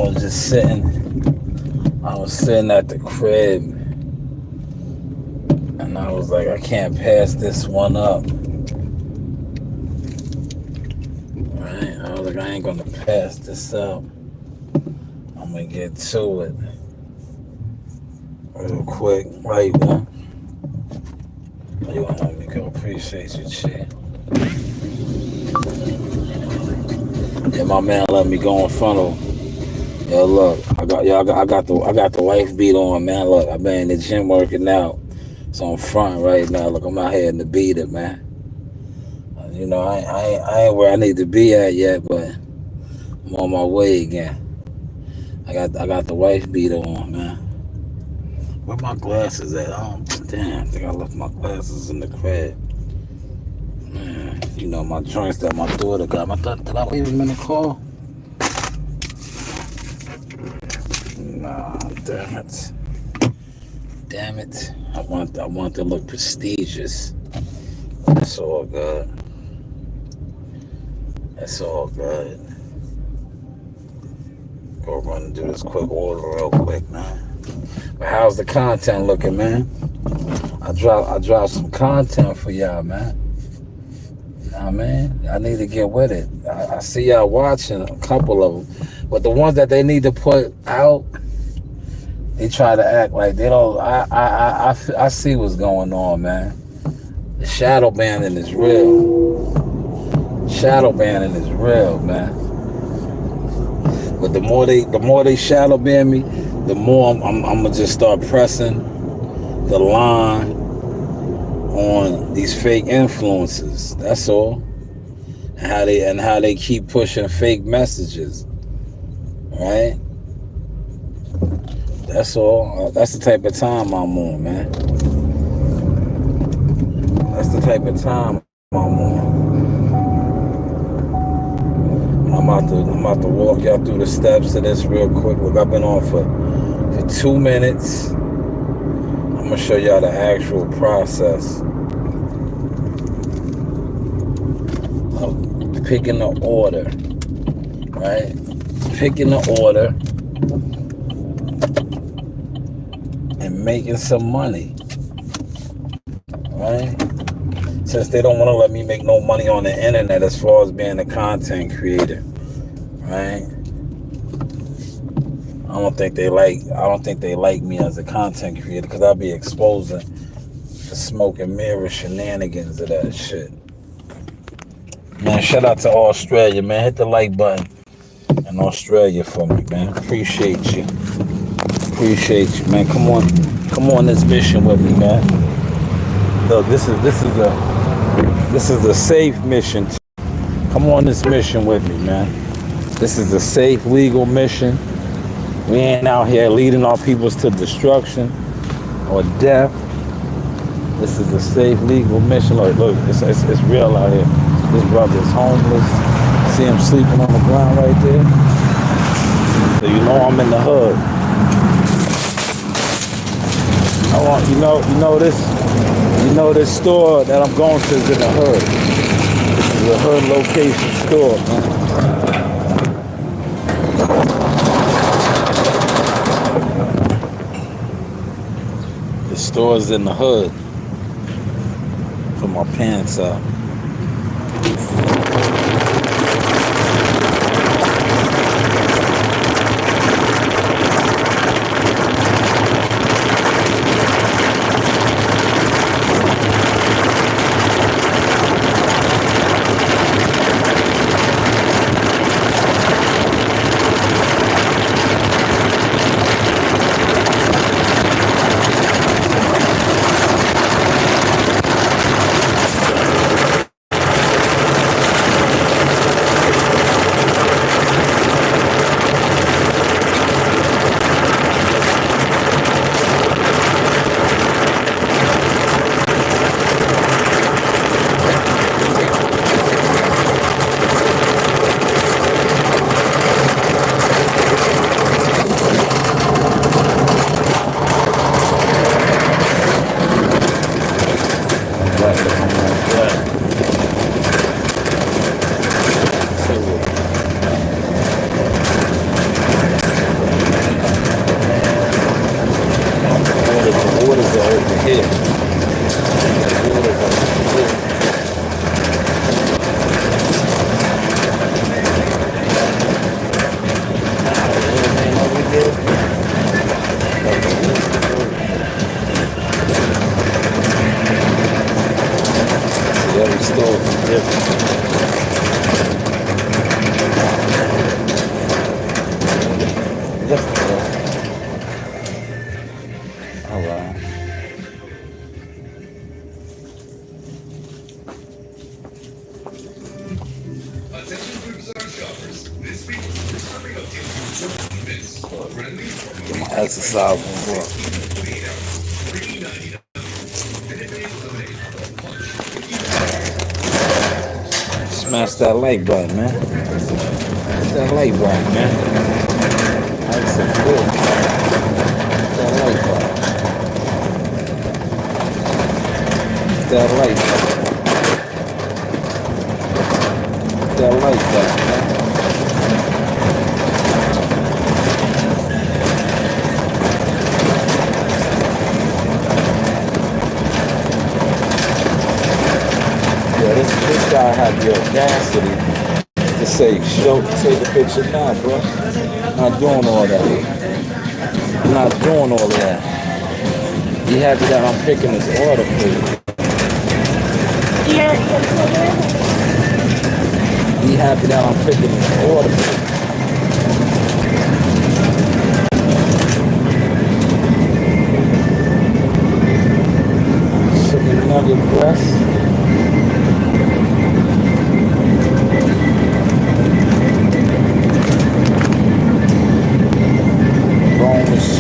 was just sitting. I was sitting at the crib, and I was like, I can't pass this one up. Right? I was like, I ain't gonna pass this up. I'm gonna get to it real quick, right now. You wanna let me go? Appreciate you, Chi. Yeah, my man let me go in front of him. Yo, look, I got the wife beat on, man. Look, I've been in the gym working out, so I'm front right now. Look, I'm out here in the beat it, man. You know, I ain't where I need to be at yet, but I'm on my way again. I got the wife beater on, man. Where my glasses at? Oh, damn, I think I left my glasses in the crib. Man, you know my joints that my daughter got. Did I leave them in the car? Nah, damn it. Damn it. I want to look prestigious. It's all good. It's all good. Go run and do this quick order real quick, man. But how's the content looking, man? I dropped some content for y'all, man. Nah, man, I need to get with it. I see y'all watching a couple of them, but the ones that they need to put out, they try to act like they don't. I see what's going on, man. The shadow banning is real. Shadow banning is real, man. But the more they shadow ban me, the more I'm gonna just start pressing the line on these fake influences. That's all. And how they keep pushing fake messages. Right? That's all. That's the type of time I'm on, man. That's the type of time I'm on. I'm about to walk y'all through the steps of this real quick. Look, I've been on for 2 minutes. I'm gonna show y'all the actual process of picking the order, right? Picking the order and making some money, right? Since they don't want to let me make no money on the internet as far as being a content creator, right? I don't think they like me as a content creator because I'll be exposing the smoke and mirror shenanigans of that shit. Man, shout out to Australia, man. Hit the like button in Australia for me, man. Appreciate you, man. Come on this mission with me, man. Look, this is a safe mission. Come on this mission with me, man. This is a safe, legal mission. We ain't out here leading our peoples to destruction or death. This is a safe, legal mission. Look, it's real out here. This brother is homeless. See him sleeping on the ground right there? So you know I'm in the hood. You know this store that I'm going to is in the hood. This is a hood location store, man. The store's in the hood. Put my pants up. Get my exercise on. Smash that like button, man. Hit that like button, man. That's a good. Hit that like button. Hit that like button. Hit that like button, man. This guy had the audacity to say, take a picture now, bro. Not doing all that. Not doing all of that. He happy that I'm picking his order for you. He happy that I'm picking his order for you. Chicken nugget breast.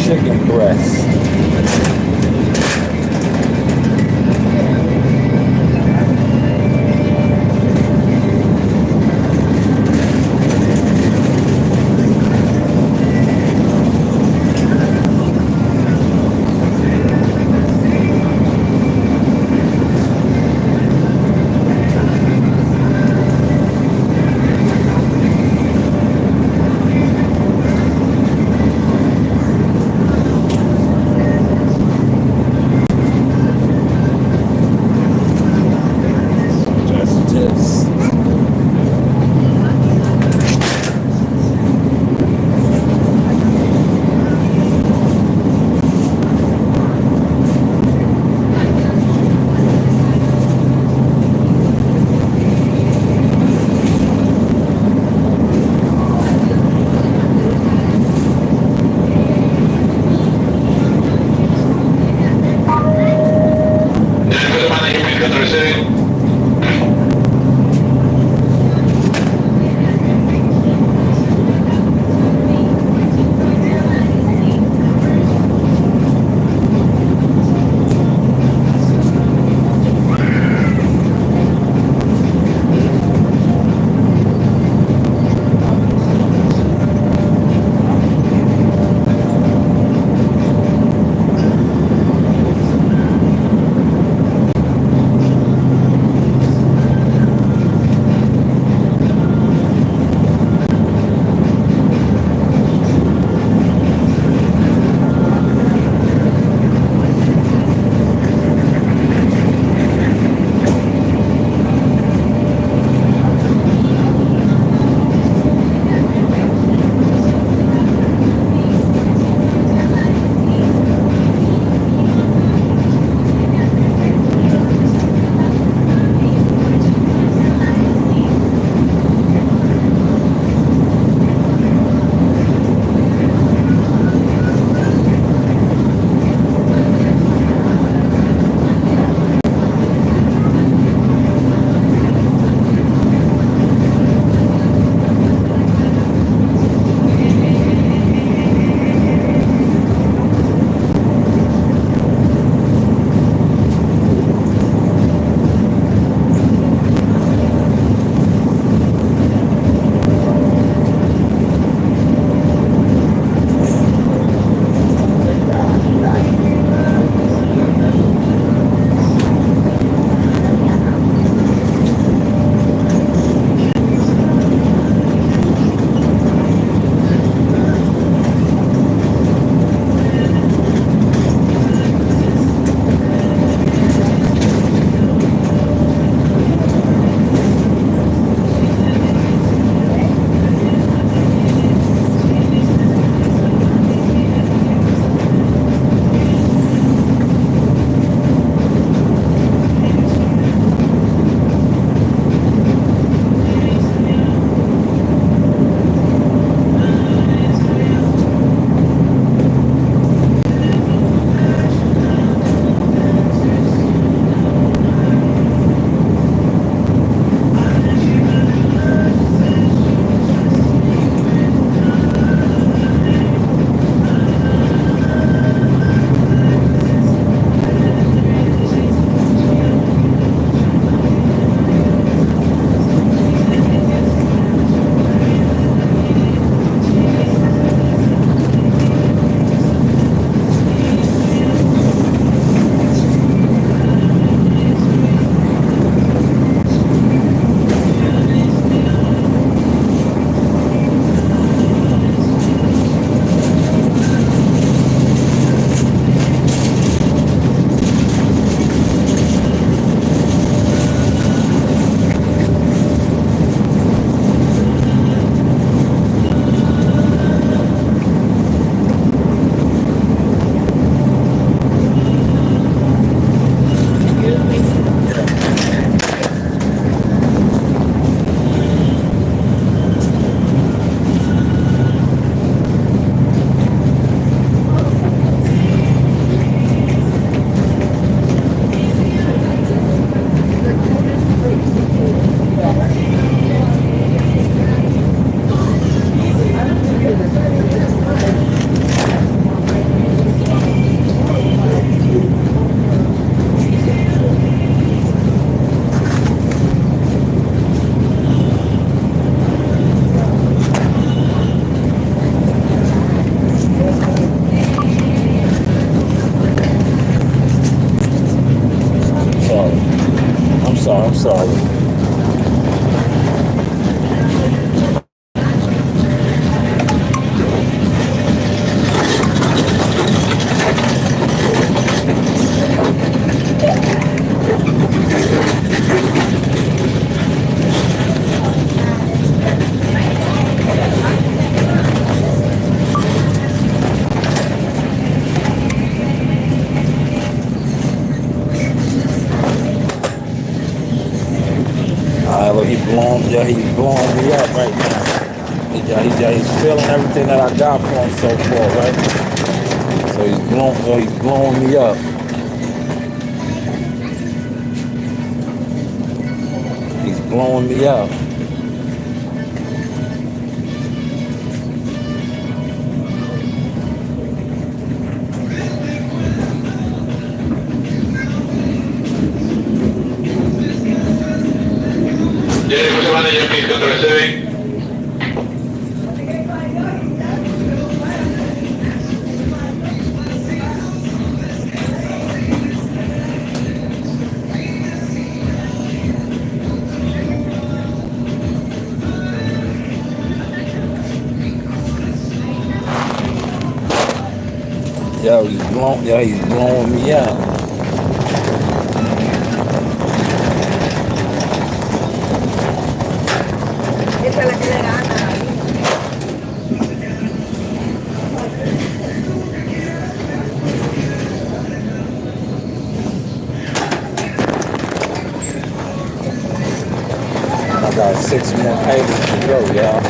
Chicken breast. sorry. Look, he's blowing me up right now. He's feeling everything that I got for him so far, right? So he's blowing me up. He's blowing me up. He's blowing me out. Esa es la que le gana. I got 6 more pages to go, y'all.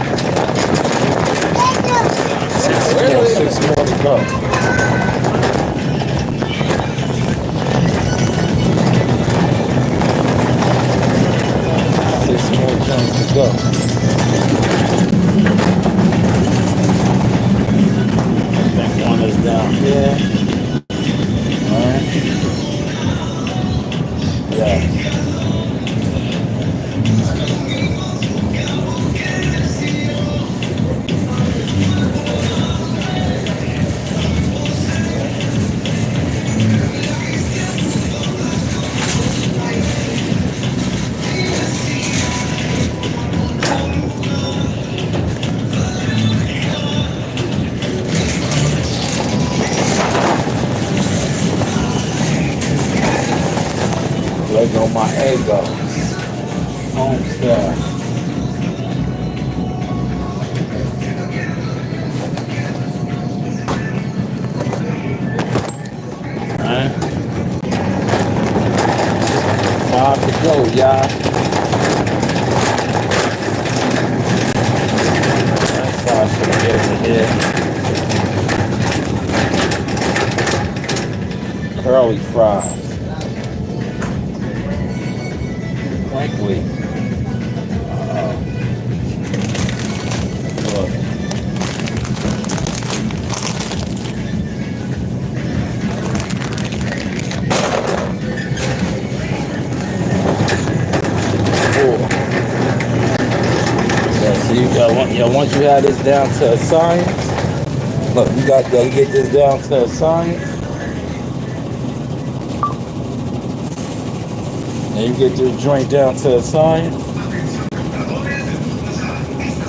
6 more to go. To go. That one is down here. Alright. Yeah. There go my ego. Homestead. Alright. 5 to go, y'all. That's how I should get in here. Curly fries. Quickly. Look. Yeah, once you have this down to a science, look, you got to get this down to a science. And you get this joint down to a science.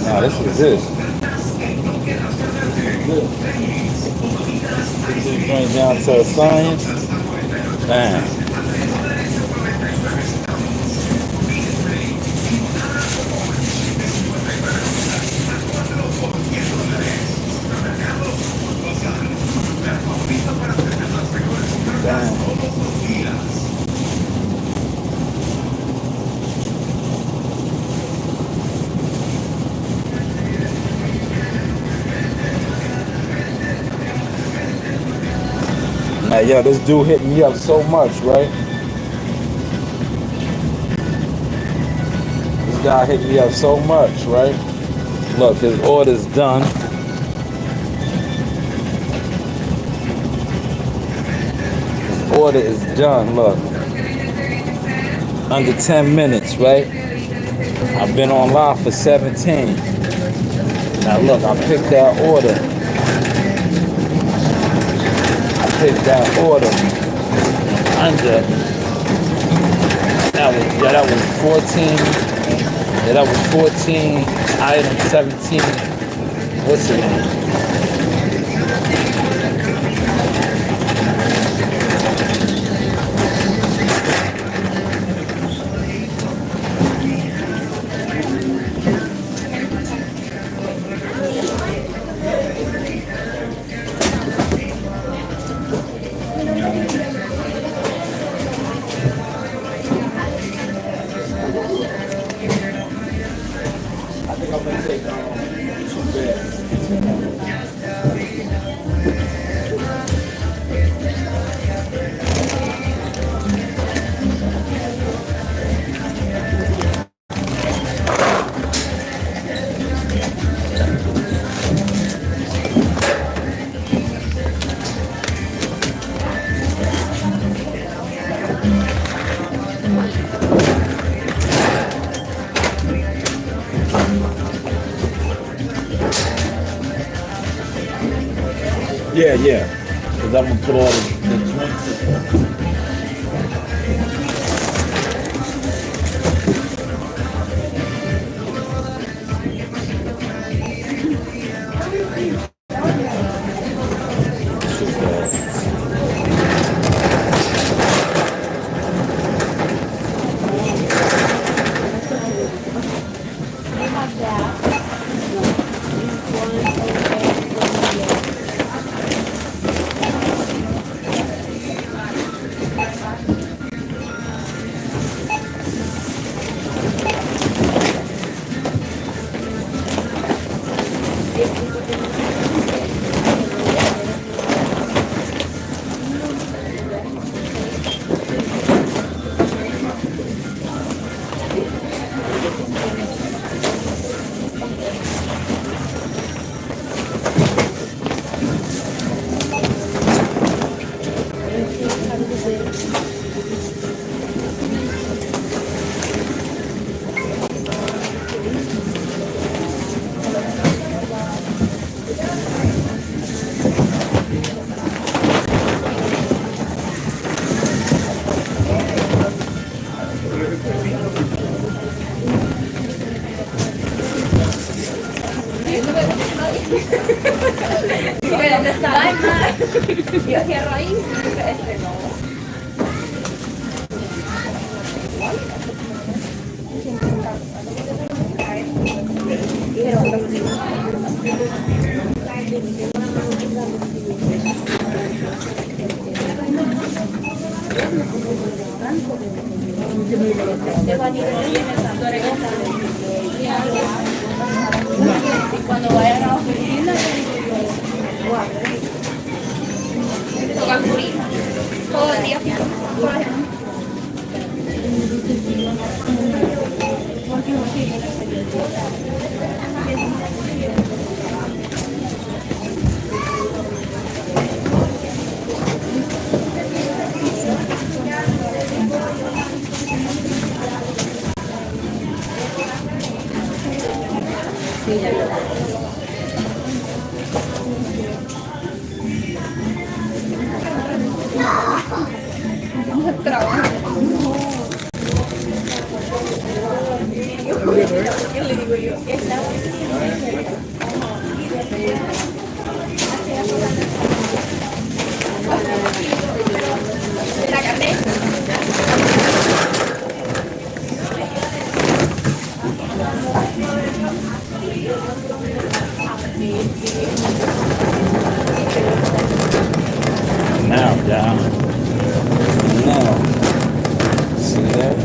Now this is this. Get this joint down to a science. Bam. Now, yo, this dude hit me up so much, right? This guy hit me up so much, right? Look, his order's done. His order is done, look. Under 10 minutes, right? I've been online for 17. Now look, I picked that order. Pick that order under. Now that was 14. Yeah, that was 14. Item 17. What's the name? Yeah. Because I'm going to put all the drinks in. Yo cierro ahí. No. Y cuando vayan a la oficina, tocan purina. Todo el día. Trabajo. ¿Qué le digo yo? La carne. Now, down. Now. See that?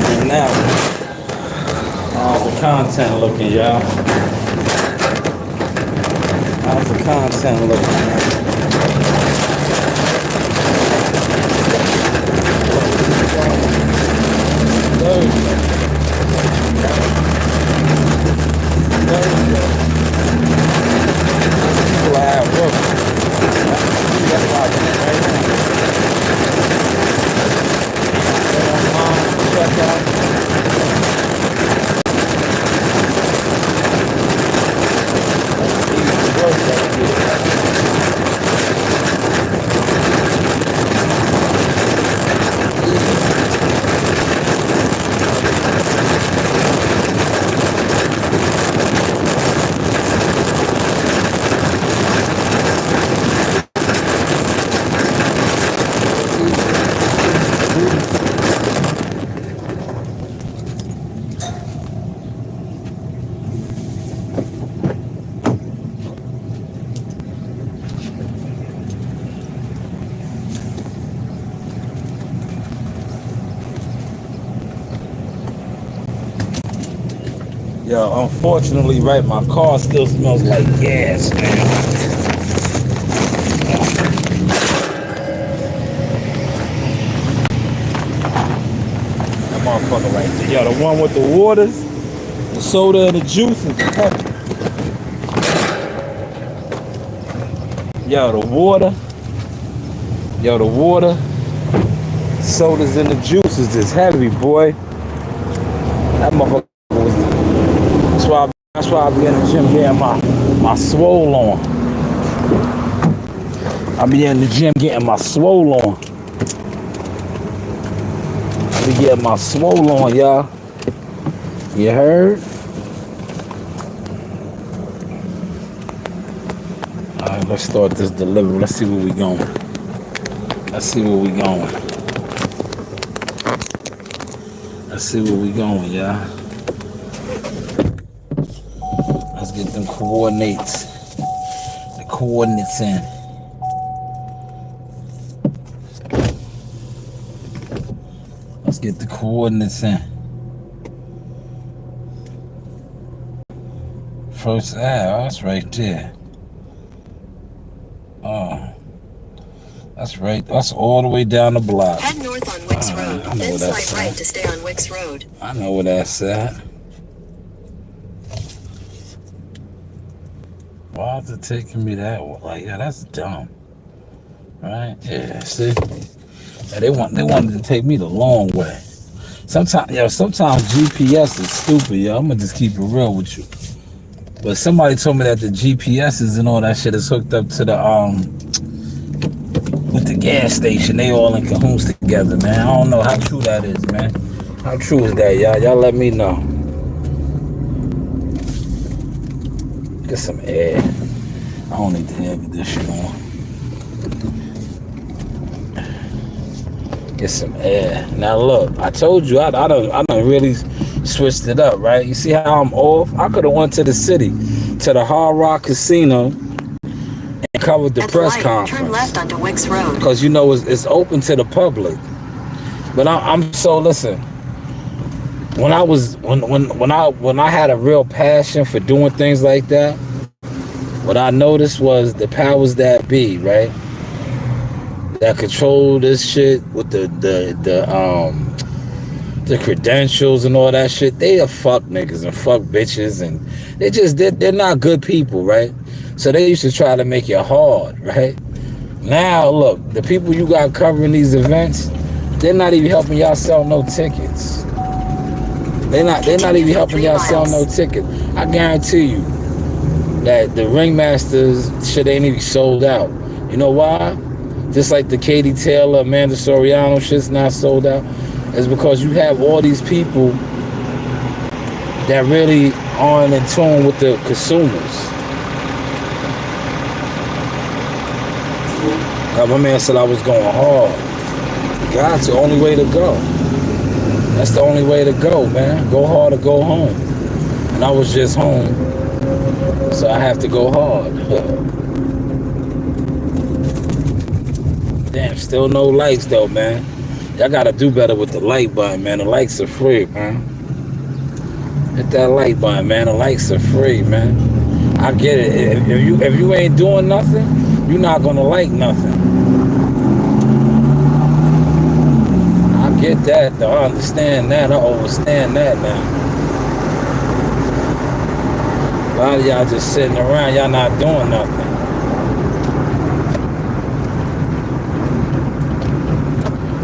And now, how's the content looking, y'all? How's the content looking? Yo, unfortunately, right, my car still smells like gas, man. That motherfucker right there. Yo, the one with the waters, the soda and the juices. Yo, the water. Yo, the water, sodas and the juices is heavy, boy. That motherfucker was. That's why I be in the gym getting my swole on. I be in the gym getting my swole on. I be getting my swole on, y'all. You heard? All right, let's start this delivery. Let's see where we going. Let's see where we going. Let's see where we going, y'all. Let's get them coordinates. The coordinates in. Let's get the coordinates in. First Ave, that's right there. Oh. That's right. That's all the way down the block. Head north on Wicks Road, then slide right to stay on Wicks Road. I know where that's at. Why is it taking me that way? Like, yeah, that's dumb. Right? Yeah, see? Yeah, they wanted to take me the long way. Sometimes GPS is stupid, yo. I'm gonna just keep it real with you. But somebody told me that the GPSs and all that shit is hooked up to the with the gas station. They all in cahoots together, man. I don't know how true that is, man. How true is that, y'all? Y'all let me know. Get some air. I don't need the air conditioner on. Get some air. Now look, I told you I done really switched it up, right? You see how I'm off? I could have went to the city, to the Hard Rock Casino, and covered the press conference. Turn left onto Wicks Road. Because you know it's open to the public. But I'm so listen. When I had a real passion for doing things like that, what I noticed was the powers that be, right? That control this shit with the credentials and all that shit. They are fuck niggas and fuck bitches, and they're not good people, right? So they used to try to make it hard, right? Now look, the people you got covering these events, they're not even helping y'all sell no tickets. They're not even helping y'all sell no tickets. I guarantee you that the Ringmasters shit ain't even sold out. You know why? Just like the Katie Taylor, Amanda Soriano shit's not sold out. It's because you have all these people that really aren't in tune with the consumers. My man said I was going hard. God's the only way to go. That's the only way to go, man. Go hard or go home. And I was just home, so I have to go hard. Damn, still no lights though, man. Y'all gotta do better with the like button, man. The likes are free, man. Hit that like button, man. The likes are free, man. I get it. If you ain't doing nothing, you're not gonna like nothing. I get that, though. I understand that. I understand that now. A lot of y'all just sitting around. Y'all not doing nothing.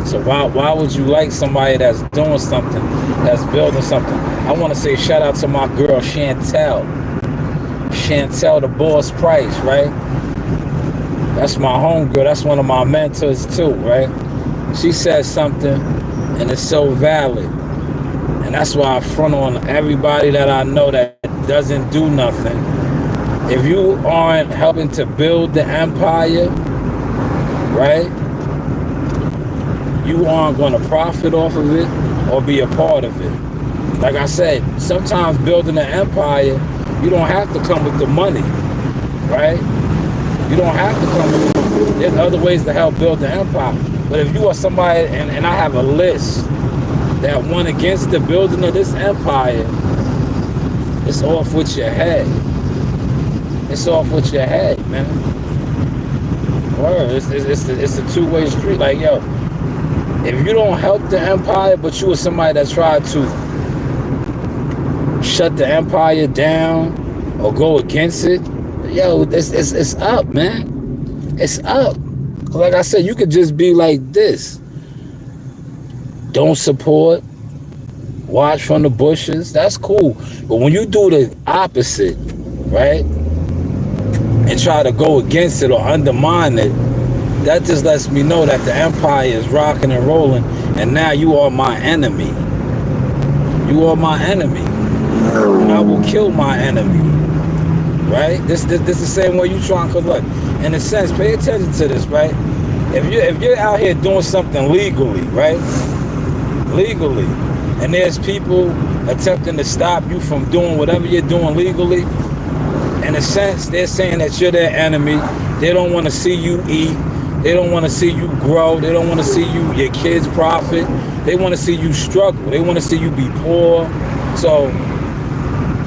So why would you like somebody that's doing something, that's building something? I want to say shout out to my girl Chantel. Chantel the Boss Price, right? That's my homegirl. That's one of my mentors too, right? She said something, and it's so valid. And that's why I front on everybody that I know that doesn't do nothing. If you aren't helping to build the empire, right? You aren't going to profit off of it or be a part of it. Like I said, sometimes building an empire, you don't have to come with the money, right? You don't have to come with the money. There's other ways to help build the empire. But if you are somebody, and I have a list that went against the building of this empire, off with your head. It's off with your head, man. Word. It's a two-way street. Like, yo, if you don't help the empire, but you were somebody that tried to shut the empire down or go against it, yo, it's up, man. It's up. Like I said, you could just be like this. Don't support. Watch from the bushes. That's cool. But when you do the opposite, right, and try to go against it or undermine it, that just lets me know that the empire is rocking and rolling, and now you are my enemy. You are my enemy. And I will kill my enemy. Right? This the same way you trying to look. In a sense, pay attention to this, right? If you're out here doing something legally, right? Legally, and there's people attempting to stop you from doing whatever you're doing legally, in a sense, they're saying that you're their enemy. They don't want to see you eat. They don't want to see you grow. They don't want to see your kids profit. They want to see you struggle. They want to see you be poor. So,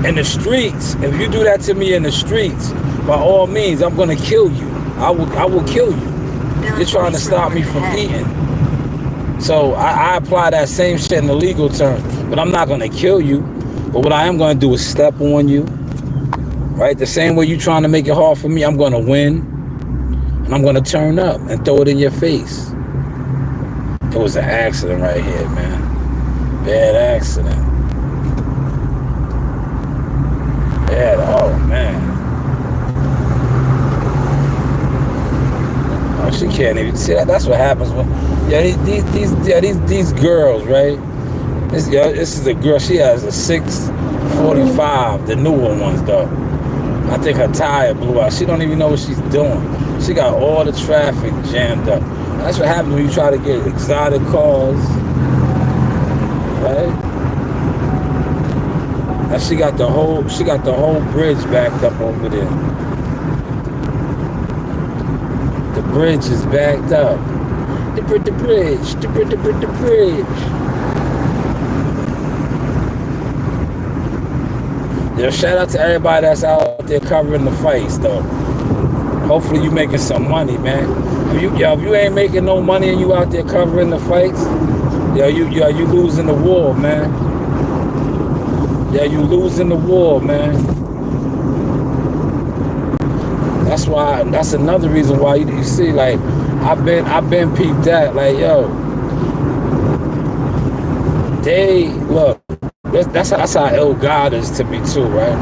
in the streets, if you do that to me in the streets, by all means, I'm going to kill you. I will kill you. You're trying to stop me from eating. So I apply that same shit in the legal term, but I'm not going to kill you. But what I am going to do is step on you, right? The same way you trying to make it hard for me, I'm going to win, and I'm going to turn up and throw it in your face. It was an accident right here, man. Bad accident. Bad, oh, man. Oh, she can't even see that. That's what happens when, these girls, right? This is a girl. She has a 645, the newer ones though. I think her tire blew out. She don't even know what she's doing. She got all the traffic jammed up. That's what happens when you try to get exotic cars, right? And she got the whole bridge backed up over there. The bridge is backed up. The bridge. Yo, shout out to everybody that's out there covering the fights, though. Hopefully you making some money, man. If you ain't making no money and you out there covering the fights, you losing the war, man. Yeah, you losing the war, man. That's another reason why you see, like, I've been peeped at, like, yo, they look. That's how ill God is to me too, right?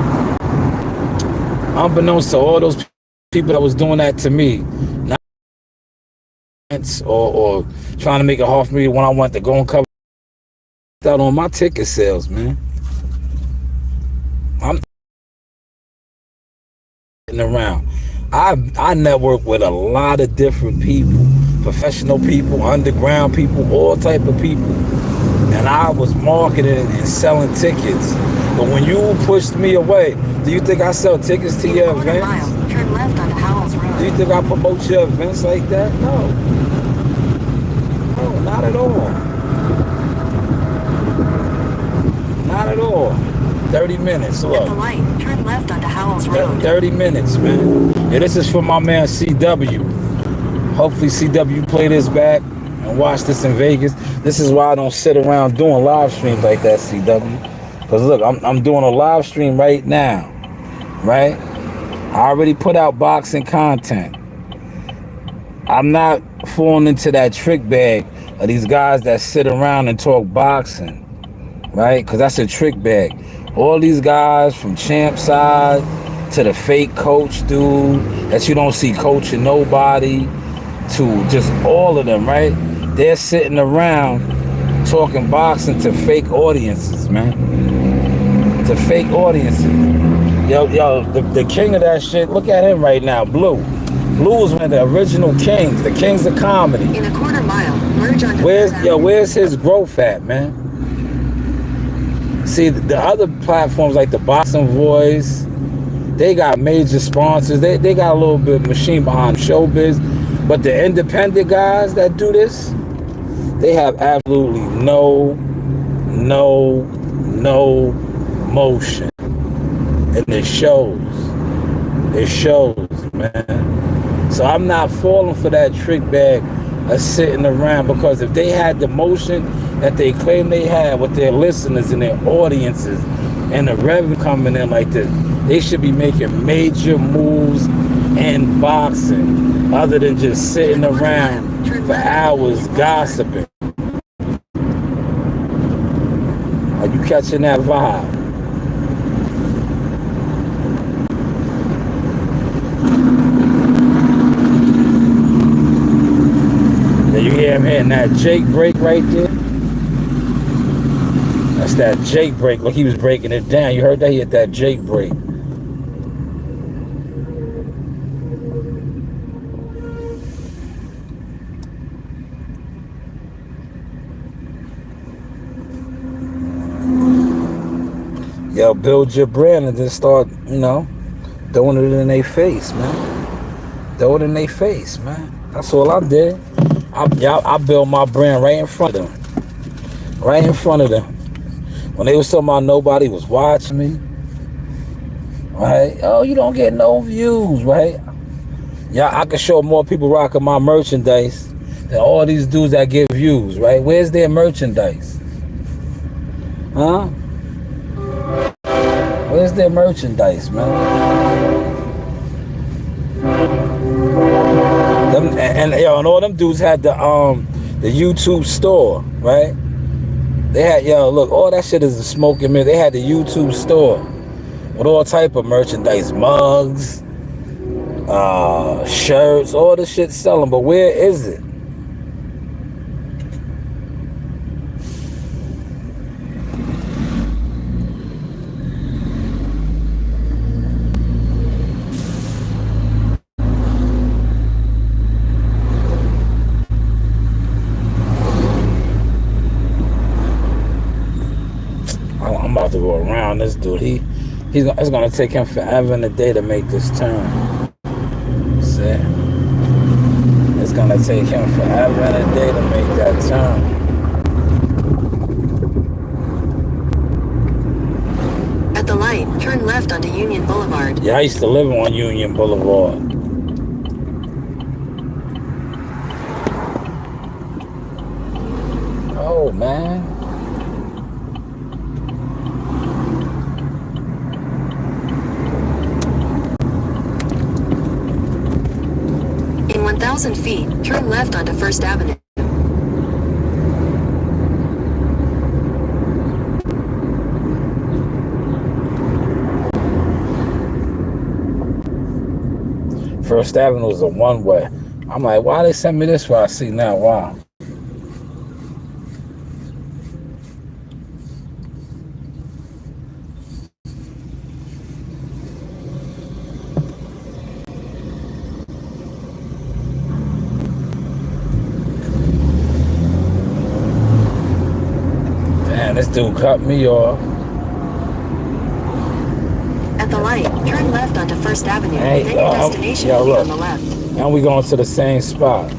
Unbeknownst to all those people that was doing that to me, not or trying to make it hard for me when I want to go and cover that on my ticket sales, man. I'm getting around. I network with a lot of different people, professional people, underground people, all type of people. And I was marketing and selling tickets. But when you pushed me away, do you think I sell tickets to your events? Turn left on Howells Road. Do you think I promote your events like that? No. No, not at all. Not at all. 30 minutes, look. At the light, turn left onto Howells Road. 30 minutes, man. Yeah, this is for my man CW. Hopefully CW play this back and watch this in Vegas. This is why I don't sit around doing live streams like that, CW. Because look, I'm doing a live stream right now, right? I already put out boxing content. I'm not falling into that trick bag of these guys that sit around and talk boxing, right? Because that's a trick bag. All these guys from champ side to the fake coach dude that you don't see coaching nobody, to just all of them, right? They're sitting around talking boxing to fake audiences, man. To fake audiences. Yo, the king of that shit, look at him right now, Blue. Blue is one of the original kings, the kings of comedy. In a quarter mile, merge onto where's his growth at, man? See, the other platforms like the Boxing Voice, they got major sponsors. They got a little bit of machine behind showbiz. But the independent guys that do this, they have absolutely no motion. And it shows. It shows, man. So I'm not falling for that trick bag of sitting around, because if they had the motion that they claim they had with their listeners and their audiences and the revenue coming in like this, they should be making major moves in boxing other than just sitting around for hours gossiping. Are you catching that vibe? You hear him hitting that Jake break right there? That's that Jake break. Look, he was breaking it down. You heard that? He hit that Jake break. Yo, build your brand and then start, throwing it in their face, man. Throw it in their face, man. That's all I did. I built my brand right in front of them. Right in front of them. When they was talking about nobody was watching me, right? Oh, you don't get no views, right? Yeah, I can show more people rocking my merchandise than all these dudes that get views, right? Where's their merchandise? Huh? Where's their merchandise, man? And all them dudes had the YouTube store, right? They had, look, all that shit is a smoking mirror. They had the YouTube store with all type of merchandise, mugs, shirts, all the shit selling. But where is it? I'm about to go around this dude. It's gonna take him forever and a day to make this turn. See? It's gonna take him forever and a day to make that turn. At the light, turn left onto Union Boulevard. Yeah, I used to live on Union Boulevard. Oh, man. In 1,000 feet, turn left onto First Avenue. First Avenue is a one-way. I'm like, why they send me this way? I see now. Wow. Damn, this dude cut me off. At the light, turn left onto First Avenue. Hey, Then your destination will be look. on the left. And we going to the same spot.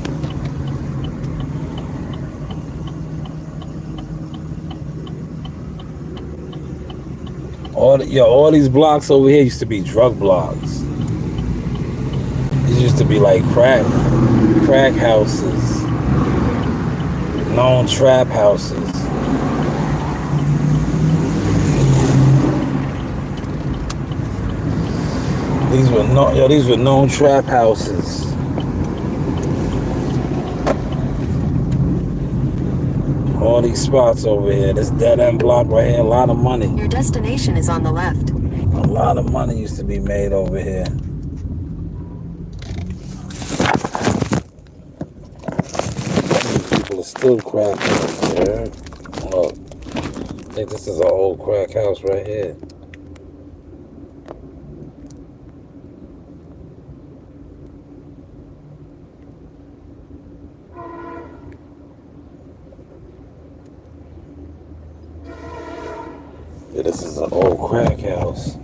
All these blocks over here used to be drug blocks. These used to be like crack houses, known trap houses. These were known trap houses. All these spots over here. This dead end block right here, a lot of money. Your destination is on the left. A lot of money used to be made over here. These people are still cracking over here. Look, I think this is an old crack house right here. Yeah, this is an old crack house.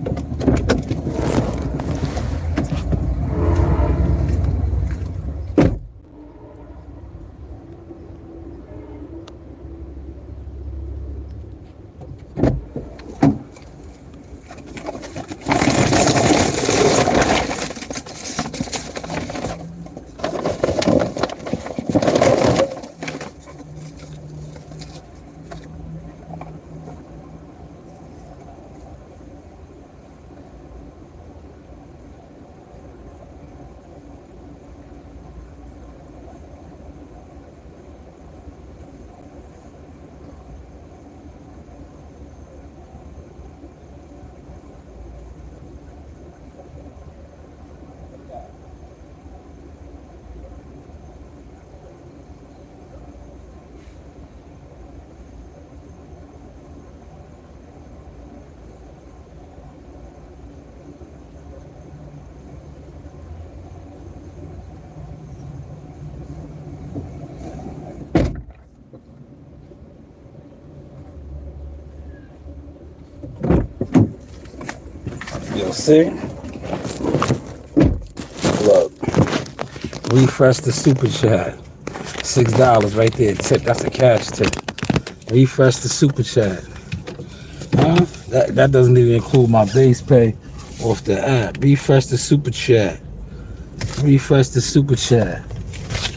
You'll see. Look, refresh the super chat. $6 right there. Tip. That's a cash tip. Refresh the super chat. Huh? That doesn't even include my base pay off the app. Refresh the super chat. Refresh the super chat.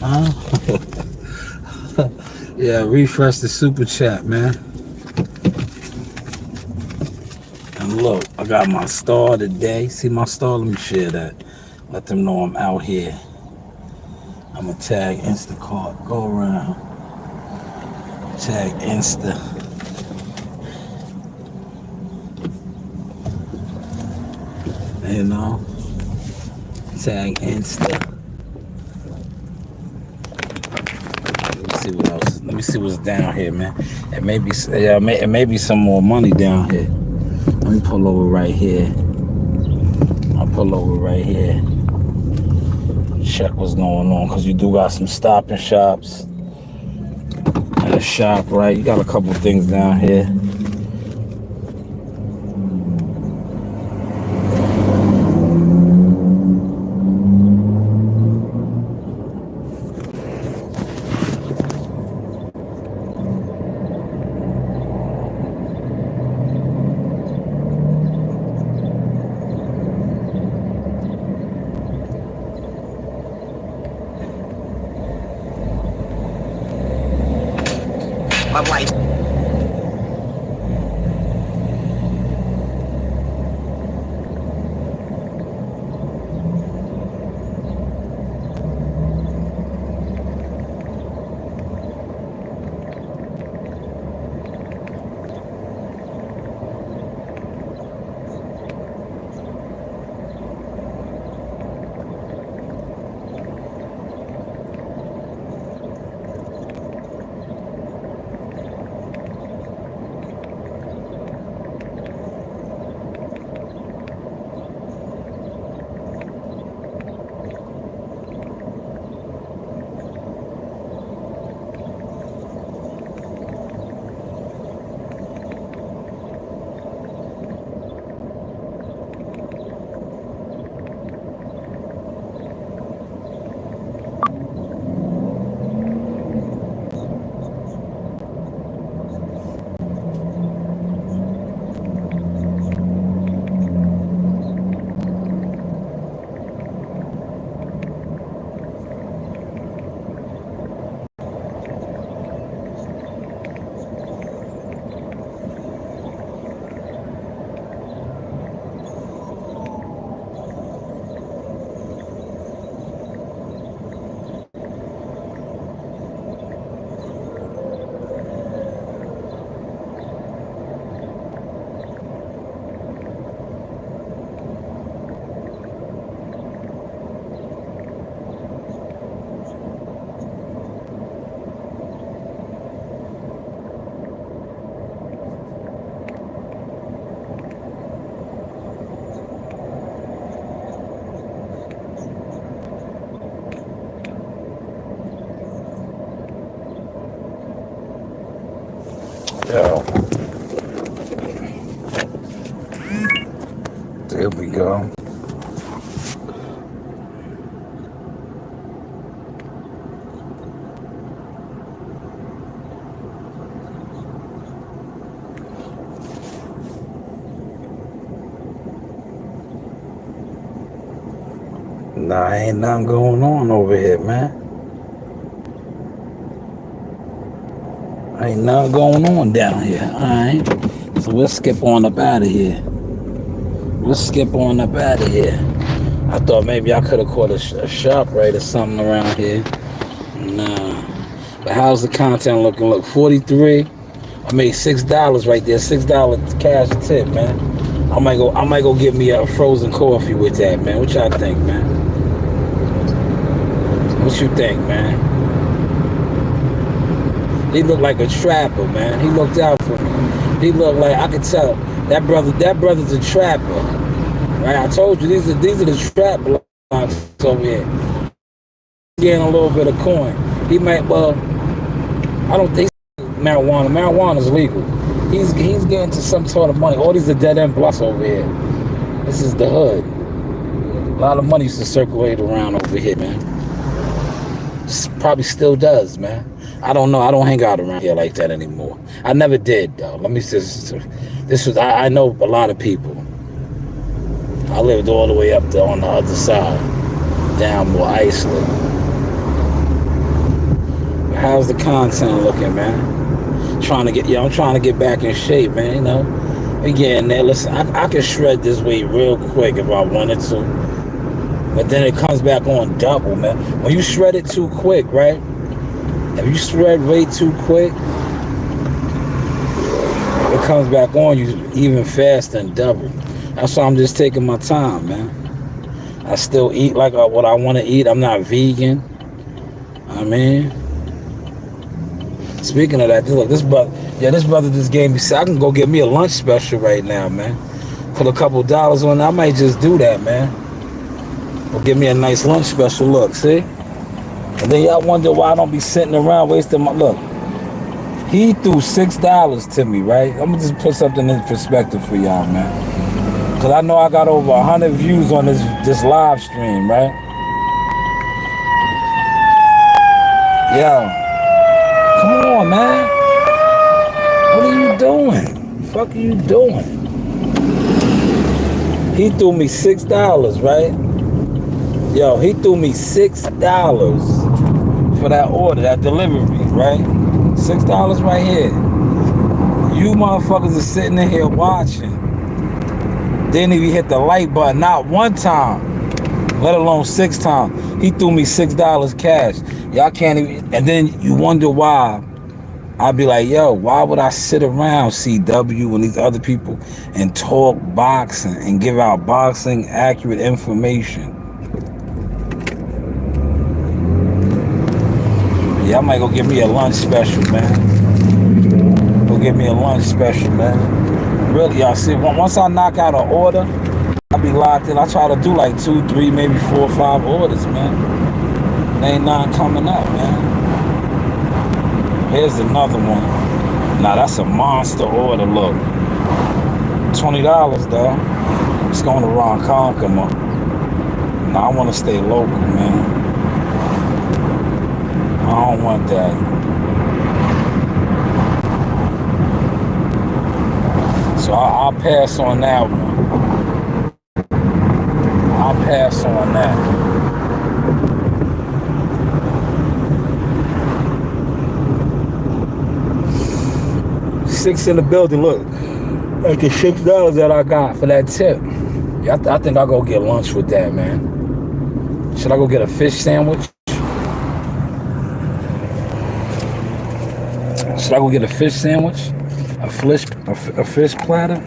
Huh? Yeah, refresh the super chat, man. And look, I got my star today. See my star? Let me share that. Let them know I'm out here. I'm going to tag Instacart. Go around. Tag Insta. You know? Tag Insta. Let me see what else. Let me see what's down here, man. It may be some more money down here. Let me pull over right here. I'll pull over right here. Check what's going on, because you do got some Stop and Shops and a shop, right? You got a couple things down here. My wife. Yo. There we go. Nah, ain't nothing going on over here, man. Ain't nothing going on down here. Alright. So we'll skip on up out of here. Let's skip on up out of here. I thought maybe I could have caught a shop right or something around here. Nah. But how's the content looking? Look, 43. I made $6 right there. $6 cash tip, man. I might go get me a frozen coffee with that, man. What y'all think, man? What you think, man? He looked like a trapper, man. He looked out for me. He looked like, I could tell that brother's a trapper. Right? I told you these are the trap blocks over here. Getting a little bit of coin. He might, well, I don't think marijuana. Marijuana's legal. He's getting to some sort of money. All these are dead end blocks over here. This is the hood. A lot of money used to circulate around over here, man. Probably still does, man. I don't know. I don't hang out around here like that anymore. I never did, though. Let me just. I know a lot of people. I lived all the way up there on the other side, down more Iceland. How's the content looking, man? I'm trying to get back in shape, man. You know, we getting there. Listen, I can shred this weight real quick if I wanted to, but then it comes back on double, man. When you shred it too quick, right? If you shred weight too quick, it comes back on you even faster and double. That's why I'm just taking my time, man. I still eat like what I want to eat. I'm not vegan. I mean, speaking of that, look, this brother just gave me. I can go get me a lunch special right now, man. Put a couple dollars on it. I might just do that, man. Go get me a nice lunch special. Look, see? And then y'all wonder why I don't be sitting around wasting my look. He threw $6 to me, right? I'm gonna just put something in perspective for y'all, man. Cause I know I got over 100 views on this live stream, right? Yo, come on, man. What are you doing? The fuck are you doing? He threw me $6, right? Yo, he threw me $6 for that order, that delivery, right? $6 right here. You motherfuckers are sitting in here watching. Didn't even hit the like button, not one time, let alone 6 times. He threw me $6 cash. Y'all can't even, and then you wonder why. I'd be like, yo, why would I sit around CW and these other people and talk boxing and give out boxing accurate information? Yeah, I might go get me a lunch special, man. Go get me a lunch special, man. Really, y'all see, once I knock out an order, I'll be locked in. I try to do like 2, 3, maybe 4 or 5 orders, man. There ain't none coming up, man. Here's another one. Now, that's a monster order, look. $20, though. It's going to Ron Conqueror. Now, I want to stay local, man. I don't want that. So I'll pass on that one. I'll pass on that. $6 in the building. Look, like the $6 that I got for that tip. Yeah, I think I'll go get lunch with that, man. Should I go get a fish sandwich? Should I go get a fish sandwich? A fish platter?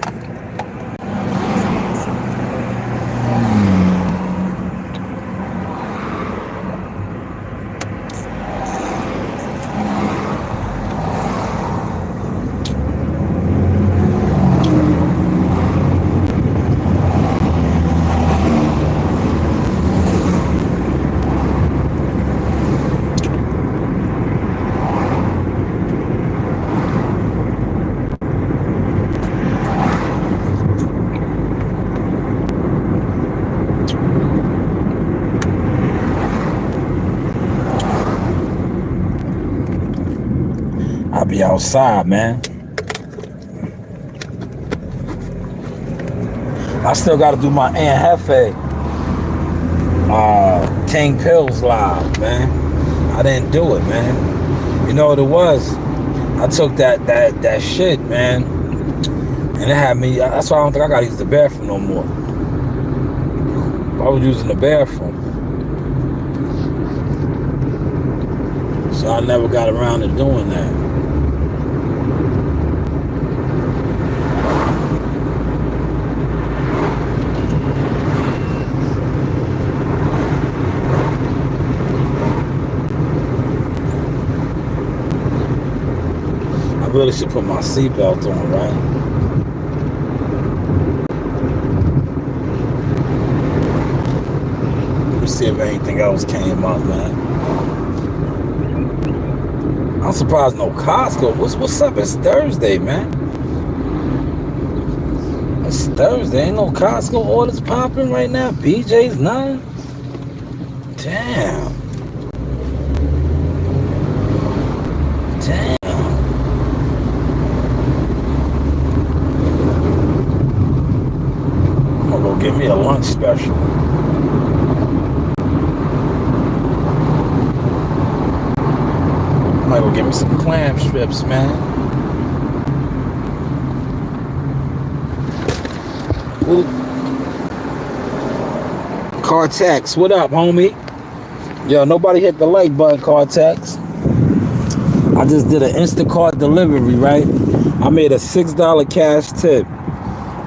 I'll be outside, man. I still got to do my Aunt Hefe King Pills live, man. I didn't do it, man. You know what it was? I took that shit, man, and it had me. That's why I don't think I gotta use the bathroom no more. I was using the bathroom, so I never got around to doing that. I really should put my seatbelt on, right? Let me see if anything else came up, man. I'm surprised no Costco. What's up? It's Thursday, man. It's Thursday. Ain't no Costco orders popping right now. BJ's none. Damn. Damn. I'm gonna go get me a lunch special. I might go get me some clam strips, man. Ooh. Cartex, what up, homie? Yo, nobody hit the like button, Cartex. I just did an Instacart delivery, right? I made a $6 cash tip.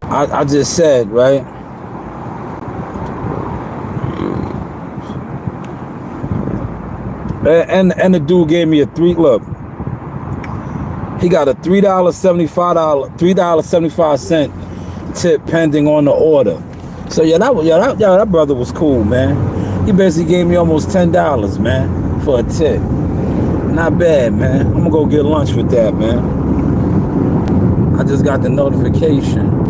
I just said, right? And the dude gave me a look. He got a $3.75 tip pending on the order. So that brother was cool, man. He basically gave me almost $10, man, for a tip. Not bad, man. I'm gonna go get lunch with that, man. I just got the notification.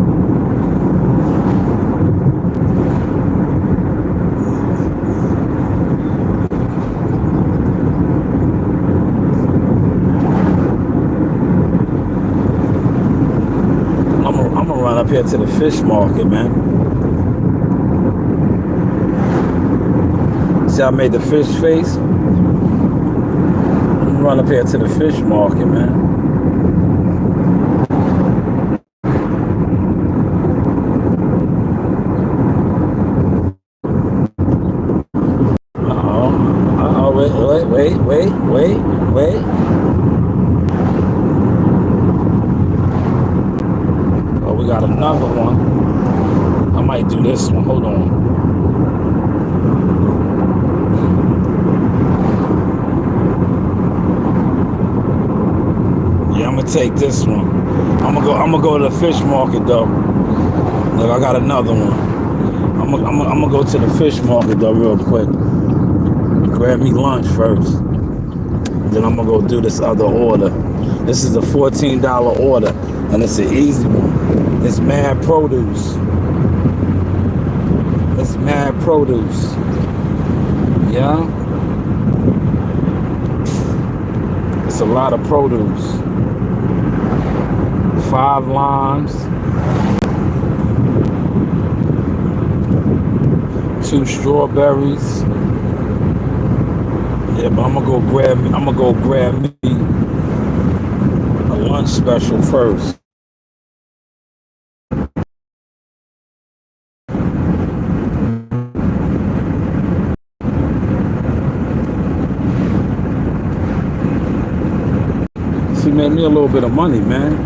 I'm gonna run up here to the fish market, man. See, I made the fish face. I'm gonna run up here to the fish market, man. Wait. Oh, we got another one. I might do this one. Hold on. Yeah, I'm gonna take this one. I'm gonna go to the fish market though. Look, I got another one. I'm gonna go to the fish market though real quick. Grab me lunch first. Then I'm gonna go do this other order. This is a $14 order, and it's an easy one. It's mad produce. It's mad produce. Yeah. It's a lot of produce. 5 limes. 2 strawberries. Yeah, but I'm gonna go grab me a lunch special first. She made me a little bit of money, man.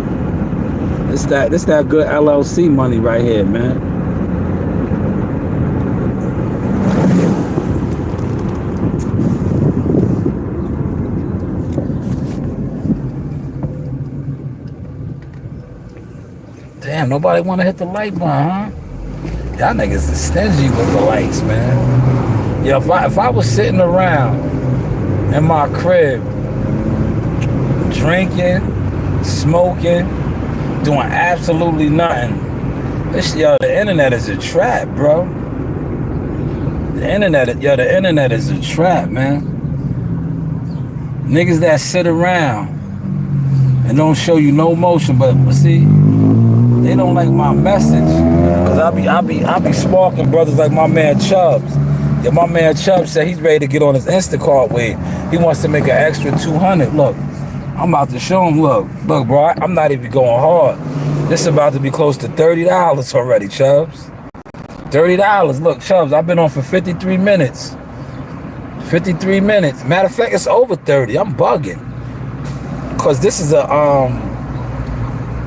It's that good LLC money right here, man. Damn, nobody want to hit the like button, huh? Y'all niggas is stingy with the likes, man. Yeah, if I was sitting around in my crib, drinking, smoking, doing absolutely nothing, the internet is a trap, bro. The internet is a trap, man. Niggas that sit around and don't show you no motion, but see, they don't like my message. Cause I be sparking brothers like my man Chubbs. Yeah, my man Chubbs said he's ready to get on his Instacart with. He wants to make an extra 200. Look, I'm about to show him. Look, bro, I'm not even going hard. This is about to be close to $30 already, Chubbs. $30. Look, Chubbs, I've been on for 53 minutes. 53 minutes. Matter of fact, it's over 30. I'm bugging. Cause this is a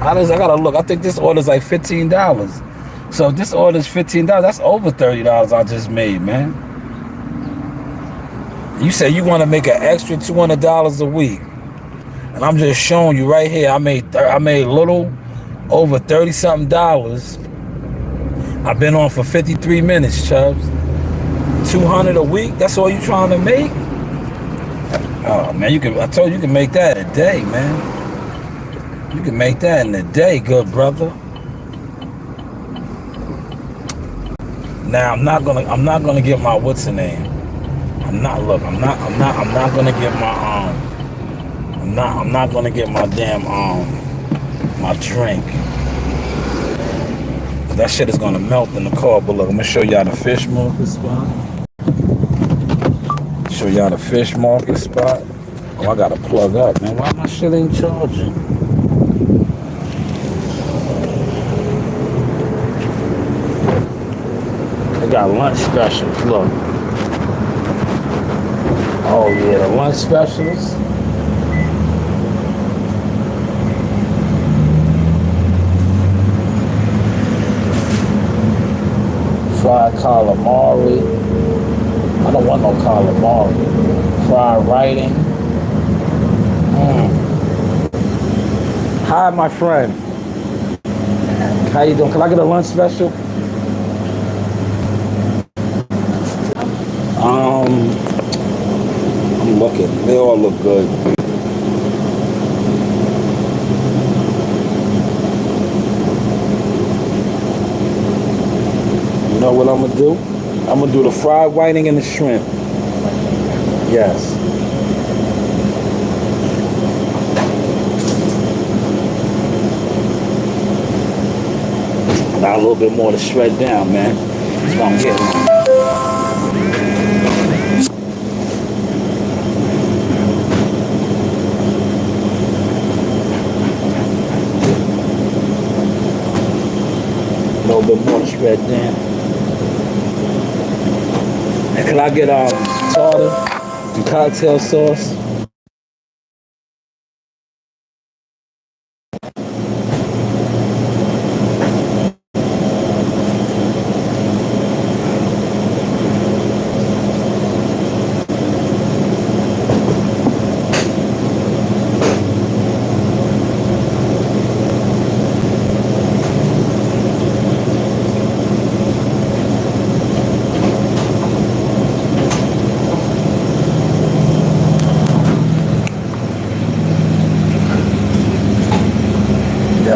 I gotta look. I think this order's like $15. So if this order's $15, that's over $30 I just made, man. You say you want to make an extra $200 a week, and I'm just showing you right here. I made a little over $30-something. I've been on for 53 minutes, Chubbs. $200 a week. That's all you trying to make? Oh man, I told you, you can make that in a day, man. You can make that in a day, good brother. Now I'm not gonna get my what's the name. I'm not gonna get my I'm not gonna get my damn my drink. That shit is gonna melt in the car. But look, I'm gonna show y'all the fish market spot. Show y'all the fish market spot. Oh, I gotta plug up, man. Why my shit ain't charging? They got lunch specials. Look. Oh yeah, the lunch specials. Fried calamari. I don't want no calamari. Fried whiting. Hi, my friend. How you doing? Can I get a lunch special? I'm looking. They all look good. You know what I'm gonna do? I'm gonna do the fried whiting and the shrimp. Yes. Got a little bit more to shred down, man. That's what I'm getting. A little bit more to shred down. And can I get tartar and cocktail sauce?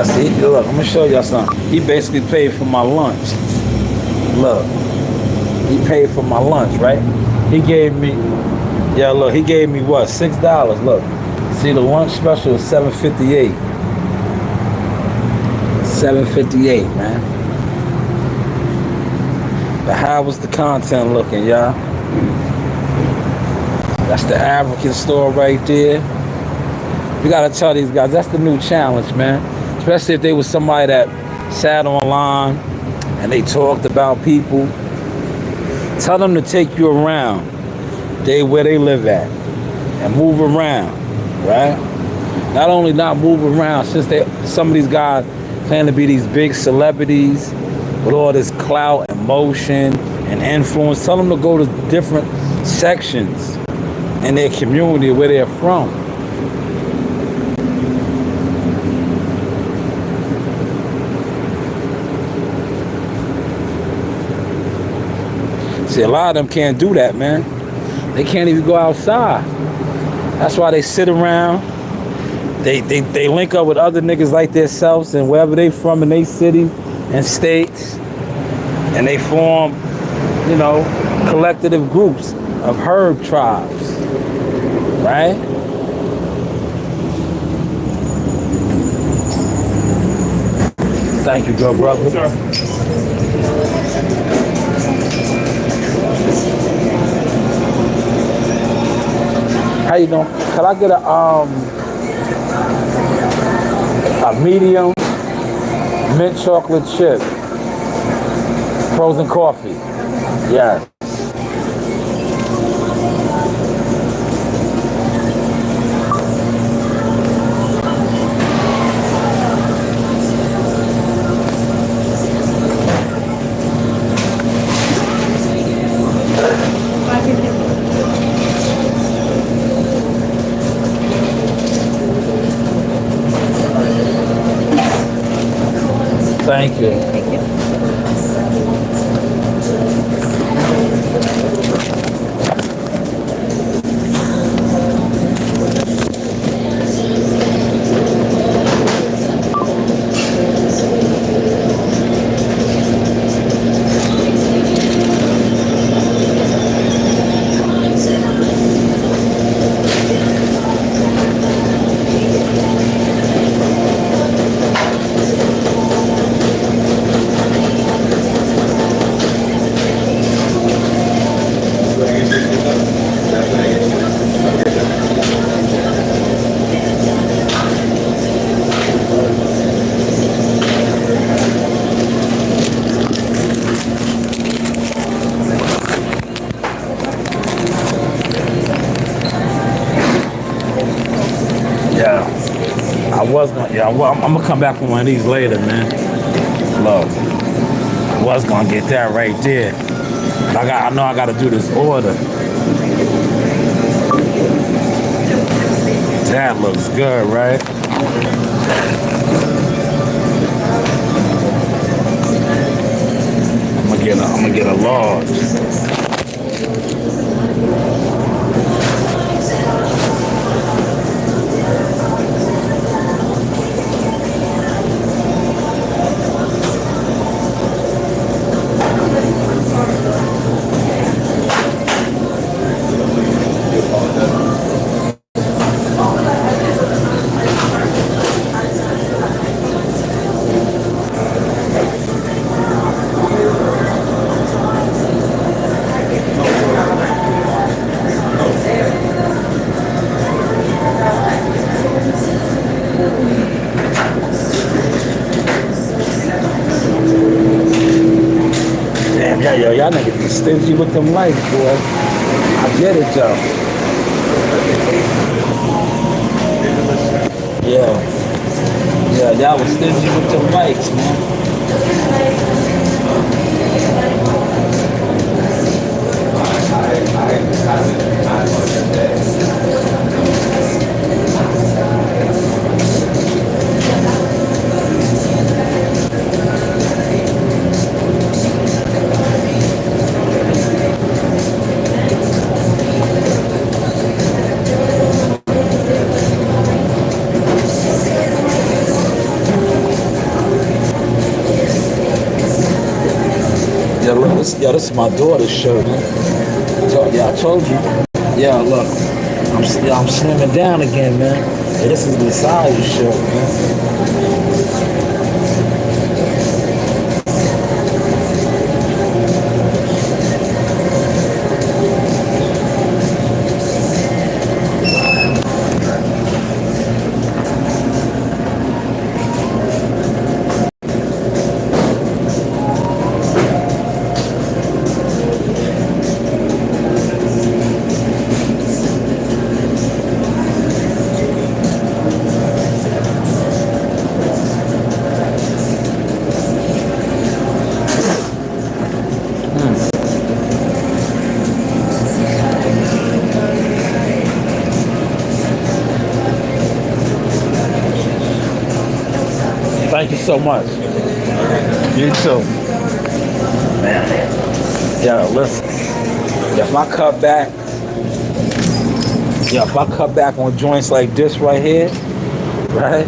See, look, I'm gonna show y'all something. He basically paid for my lunch. Look, he paid for my lunch, right? He gave me, yeah, look, he gave me what, $6. Look, see, the lunch special is $7.58. $7.58, man. But how was the content looking, y'all? That's the African store right there. You gotta tell these guys, that's the new challenge, man. Especially if they was somebody that sat online and they talked about people. Tell them to take you around where they live at and move around, right? Not only not move around, since some of these guys claim to be these big celebrities with all this clout and motion and influence. Tell them to go to different sections in their community where they're from. See, a lot of them can't do that, man. They can't even go outside. That's why they sit around. They link up with other niggas like themselves and wherever they from in their cities and states. And they form, you know, collective groups of herd tribes. Right? Thank you, good brother. Sure. How you doing? Can I get a medium mint chocolate chip, frozen coffee? Yeah. Thank you. Thank you. was gonna, yeah, I'm gonna come back with one of these later, man. Look, I was gonna get that right there. I know I gotta do this order. That looks good, right? I'm gonna get a large. Damn, yo, y'all niggas be stingy with them lights, boy. I get it, y'all. Yeah. Yeah, y'all was stingy with them lights, man. Yo, this is my daughter's shirt, man. Yeah, I told you. Yeah, look, I'm slimming down again, man. Yeah, this is the size shirt, man. Thank you so much. You too. Man. Yeah, listen. If I cut back on joints like this right here, right?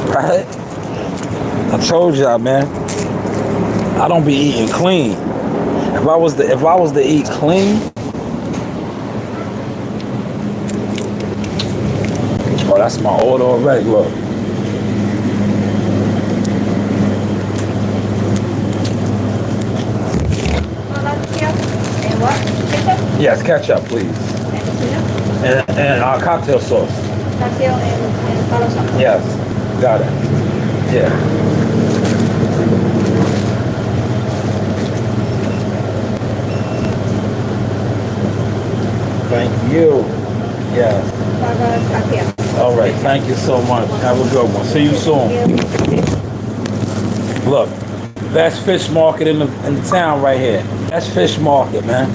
Right? I told y'all, man. I don't be eating clean. If I was to eat clean, oh, that's my order already. Look. Yes, ketchup, please. And cocktail sauce. Cocktail and palo sauce. Yes, got it. Yeah. Thank you. Yes. All right, thank you so much. Have a good one. See you soon. Look, best fish market in the town right here. That's fish market, man.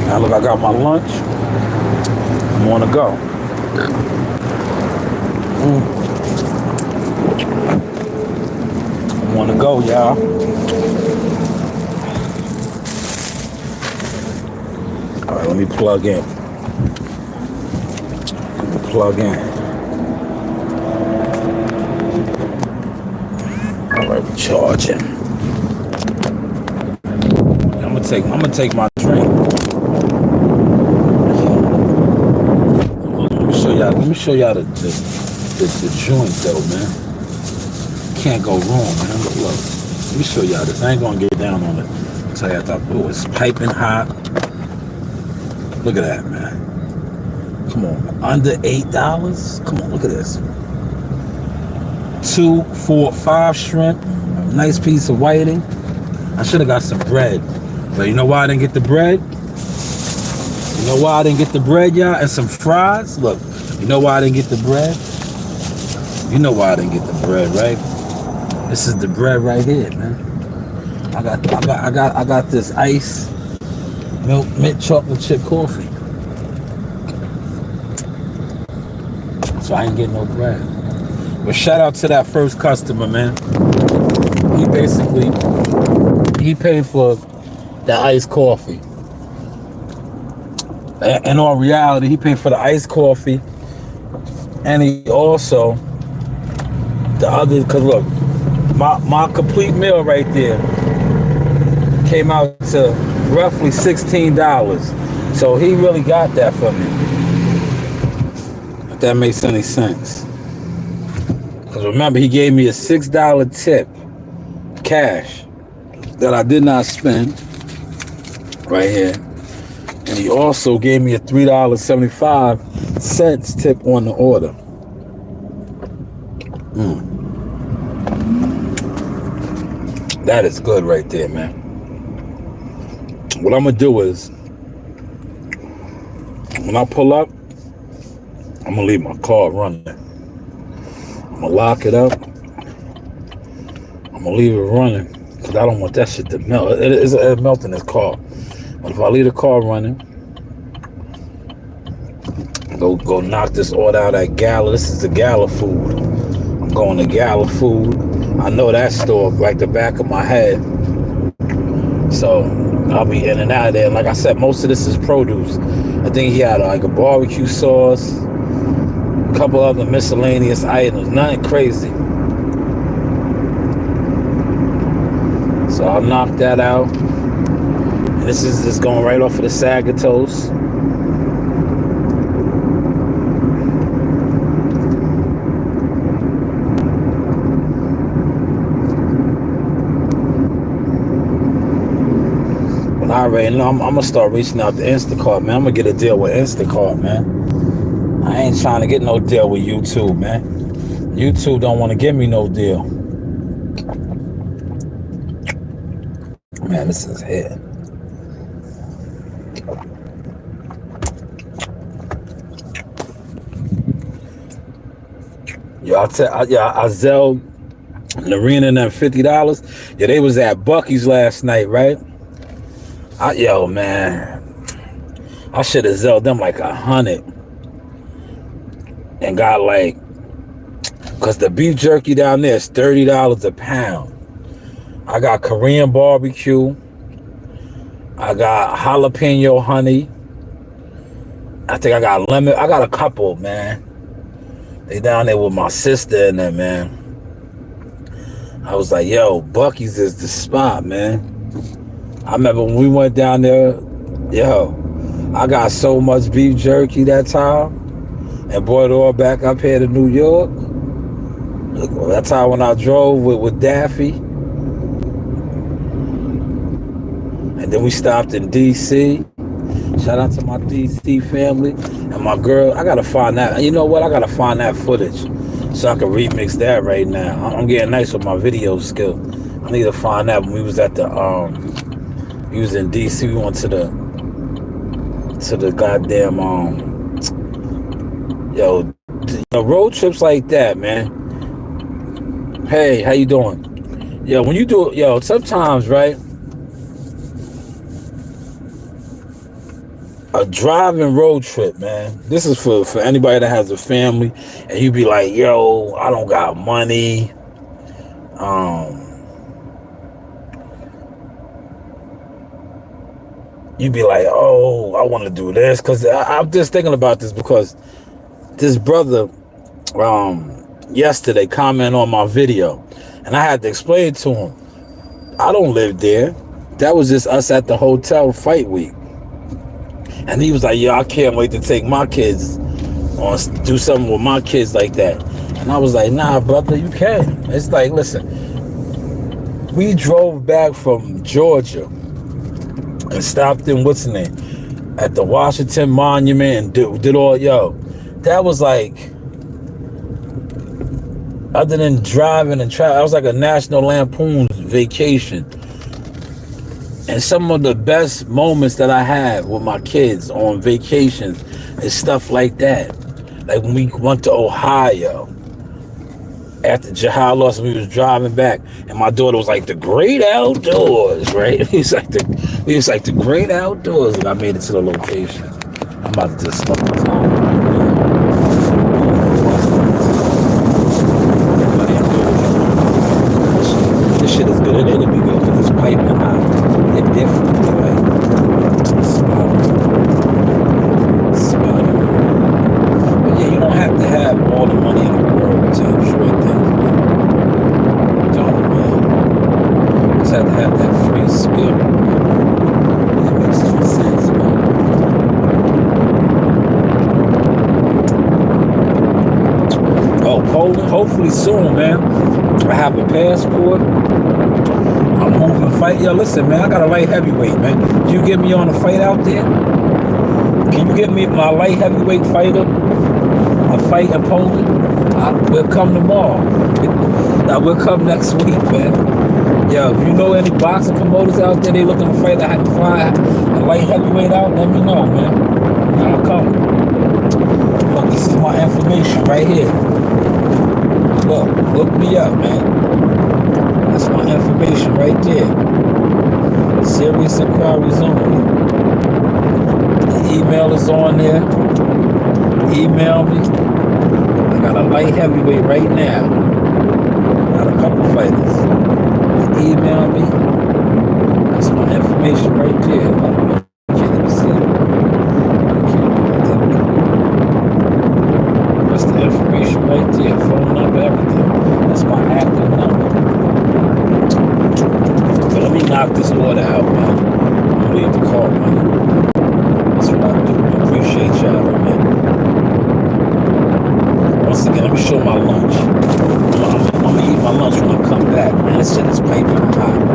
Now look, I got my lunch. I'm on the go. I'm on the go, y'all. All right, let me plug in. All right, we're charging. I'm gonna take my drink. Let me show y'all the joint though, man. Can't go wrong, man. Look, let me show y'all this. I ain't gonna get down on it. Tell you I thought, oh, it's piping hot. Look at that, man. Come on, under $8. Come on, look at this. 2, 4, 5 shrimp. A nice piece of whiting. I should have got some bread, but you know why I didn't get the bread? You know why I didn't get the bread, y'all? And some fries? Look, you know why I didn't get the bread? You know why I didn't get the bread, right? This is the bread right here, man. I got this ice milk mint chocolate chip coffee. So I ain't getting no bread. But shout out to that first customer, man. He paid for the iced coffee. In all reality, he paid for the iced coffee, and he also the other. Cause look, my complete meal right there came out to roughly $16. So he really got that for me. If that makes any sense. Cause remember, he gave me a $6 tip, cash, that I did not spend. Right here. And he also gave me a $3.75 tip on the order. That is good right there, man. What I'm gonna do is, when I pull up, I'm gonna leave my car running. I'm gonna lock it up. I'm gonna leave it running because I don't want that shit to melt. It'll melt in this car. But if I leave the car running, go knock this order out at Gala. This is the Gala food. I'm going to Gala food. I know that store like the back of my head. So I'll be in and out of there. Like I said, most of this is produce. I think he had like a barbecue sauce, a couple other miscellaneous items, nothing crazy. So I'll knock that out. And this is just going right off of the Sagatos. But I already know I'm gonna start reaching out to Instacart, man. I'm gonna get a deal with Instacart, man. I ain't trying to get no deal with YouTube, man. YouTube don't want to give me no deal. Man, this is here. I zelled Narina and them $50. Yeah, they was at Bucky's last night, right? Man, I should have zelled them like 100 and got like, cause the beef jerky down there is $30 a pound. I got Korean barbecue. I got jalapeno honey. I think I got lemon. I got a couple, man. They down there with my sister and them, man. I was like, yo, Bucky's is the spot, man. I remember when we went down there, yo, I got so much beef jerky that time and brought it all back up here to New York. That time when I drove with Daffy. And then we stopped in D.C. Shout out to my D.C. family and my girl. I gotta find that. You know what? I gotta find that footage so I can remix that right now. I'm getting nice with my video skill. I need to find that when we was at the we was in D.C. We went to the goddamn road trips like that, man. Hey, how you doing? Yo, when you do sometimes, right? A driving road trip, man. This is for anybody that has a family and you be like, yo, I don't got money. You be like, oh, I want to do this. Because I'm just thinking about this because this brother yesterday commented on my video and I had to explain to him, I don't live there. That was just us at the hotel fight week. And he was like, yo, I can't wait to take my kids on, do something with my kids like that. And I was like, nah, brother, you can. It's like, listen, we drove back from Georgia and stopped in, what's the name, at the Washington Monument and did all, that was like, other than driving and travel, I was like a National Lampoon's Vacation. And some of the best moments that I have with my kids on vacations is stuff like that. Like when we went to Ohio after Jahal lost, we was driving back, and my daughter was like, "The great outdoors," right? He was like the great outdoors, and I made it to the location. I'm about to just smoke the time. This shit is good. It'll be good because it's piping hot. It's different, right? Spotty. But yeah, you don't have to have all the money in the world to enjoy things, man. Don't, man. You just have to have that free spirit, man. That makes some sense, man. Oh, Poland, hopefully soon, man. I have a passport. I'm moving fight. Yo, listen, man, I got a light heavyweight, man. Can you get me on a fight out there? Can you get me my light heavyweight fighter? A fight in Poland? We'll come tomorrow. We'll come next week, man. Yo, if you know any boxing promoters out there, they looking to fight a light heavyweight out, let me know, man. I'll come. Look, this is my information right here. Look me up, man. That's my information right there. Serious inquiries only. The email is on there. Email me. I got a light heavyweight right now. Got a couple fighters. Email me. That's my information right there. I can't even see it. That's the information right there. Phone number, everything. That's my active number. But let me knock this order out, man. I'm gonna leave the call, man. That's what I do, man. Appreciate y'all, man. Once again, let me show my lunch. I'm gonna eat my lunch when I come back, man. This shit is piping hot.